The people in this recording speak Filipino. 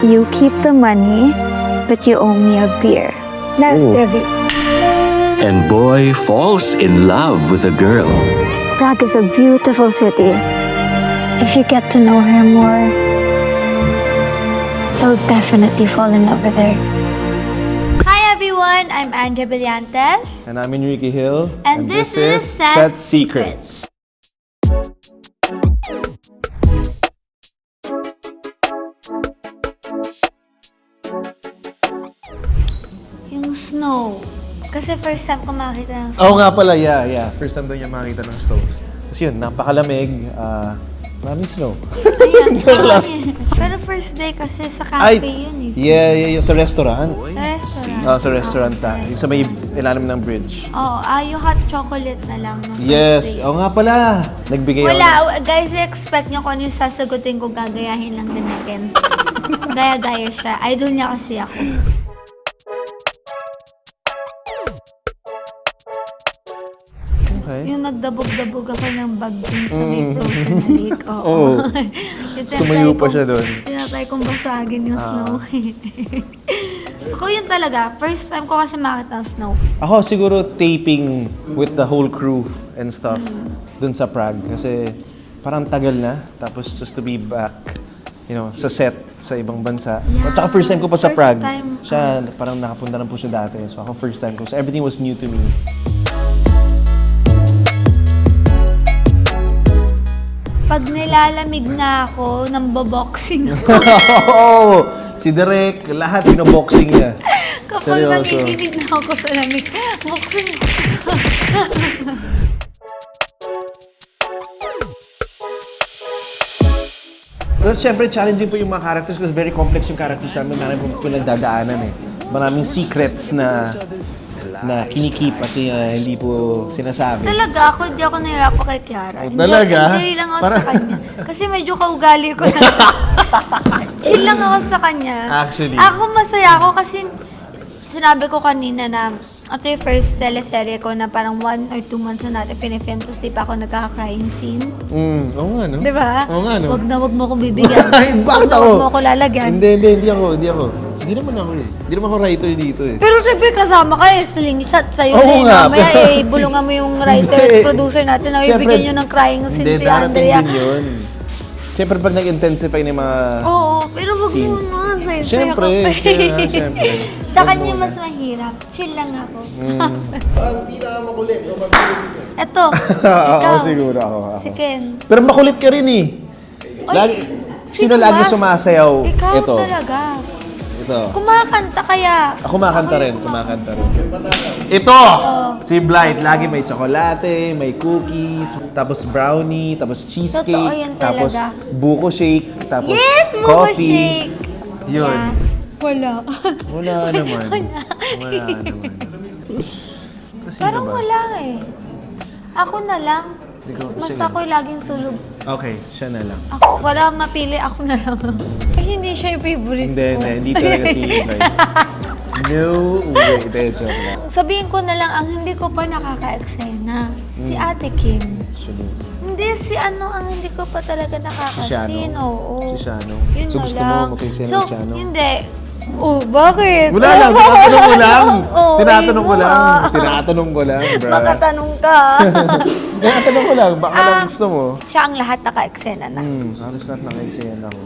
You keep the money, but you owe me a beer. That's Ooh. the deal. And boy falls in love with a girl. Prague is a beautiful city. If you get to know her more, you'll definitely fall in love with her. Hi everyone, I'm Anja Brillantes. And I'm Enrique Hill. And this is Set Secrets. Yung snow. Kasi first time ko makita ng snow. Oo nga pala, yeah. First time daw niya makita ng snow. Kasi yun, napakalamig. Maraming snow. Ayan, Joke lang. Pero first day kasi sa cafe yun eh. Yeah, sa restaurant. Sa restaurant. Sa restaurant Oo, yung sa may ilalim ng bridge. Oo, yung hot chocolate na lang. Nung Yes, first day. oo nga pala. Nagbigay ako. Wala, guys, expect nyo kung ano yung sasagutin ko, gagayahin lang din natin. Gaya-gaya siya. Idol niya kasi ako. Okay. Yung nagdabog-dabog ako ng bag dun sa may frozen na lake. Oo. Oo. Yung Tumayo pa tinatry siya doon. Tinatry kong basagin yung snow. Ako yun talaga. First time ko kasi makita ng snow. Ako siguro taping with the whole crew and stuff dun sa Prague. Kasi parang tagal na. Tapos just to be back, sa set sa ibang bansa. Yeah. At saka first time ko pa sa First Prague. time, Siya, parang nakapunta na po siya dati. So ako first time ko. So everything was new to me. Pag nilalamig na ako, namboboxing ako. Oo! Si Derek, lahat binoboxing niya. Kapag Seryoso. nanginginig na ako sa lamig, boxing ako. Pero siyempre, challenging po yung mga characters kasi very complex yung characters namin. Marami po pinagdadaanan eh. Maraming secrets na kinikip at hindi po sinasabi. Talaga, hindi ako nahirapan kay Kiara. Oh, talaga? Enjoy lang ako sa kanya. Kasi medyo kaugali ko na siya. Chill lang ako sa kanya. Actually. Ako masaya ako kasi sinabi ko kanina na ito yung first teleserye ko na parang 1 or 2 months na natin pinifilm, tapos di pa ako nagkaka-crying scene. Oo nga, no? Di ba? Oo nga, no? Wag na wag mo ko bibigyan. Ay, bakit Wag na ako? wag mo ako lalagyan. Hindi ako. Hindi naman ako eh. Hindi naman ako writer dito eh. Pero syempre kasama kayo, slingshot sa'yo Oo na eh. nga. Mamaya bulungan mo yung writer at producer natin na Siyempre, ibigyan nyo ng crying scene hindi, si darating Andrea. din yun. Siyempre, pag nag-intensify ng mga... Oo, pero wag Scenes. muna. Saya-saya Siyempre, ka pa eh. siyempre. Sa kanya mas mahirap. Chill lang ako. Parang pinakamakulit o magulit siya. Eto, Ako ikaw. siguro ako. Si Ken. Pero makulit ka rin eh. Oy, Sino si lagi Tuas? sumasayaw? Ikaw Ito. talaga. Ito. Kumakanta kaya. Ako kumakanta rin. Ito! Si Blight, lagi may tsokolate, may cookies, tapos brownie, tapos cheesecake, Totoo yan tapos talaga. buko shake, tapos Yes, buko coffee. shake. Yun. Yeah. Wala. Wala naman. Wala naman. Sino Parang ba? wala eh. Ako na lang. Mas sige. ako'y laging tulog. Okay, siya na lang. Ako, wala mapili, ako na lang. Ay, hindi siya yung favorite ko. Hindi talaga si Blight. No way. Hindi, joke lang. Sabihin ko na lang, ang hindi ko pa nakaka-eksena, si Ate Kim. Actually. Hindi, si ano ang hindi ko pa talaga nakaka-scene. Oo. Si Shano? Yun So, na gusto mo lang. mag-eksena So, si Shano? hindi. Oh, bakit? Wala lang, tinatanong ko lang. Oo, Tinatanong ko imo, lang. ah. Tinatanong ko lang, bro. Makatanong ka. Tinatanong ko lang, baka lang gusto mo. Siya ang lahat naka-eksena na. Halos lahat naka-eksena ako.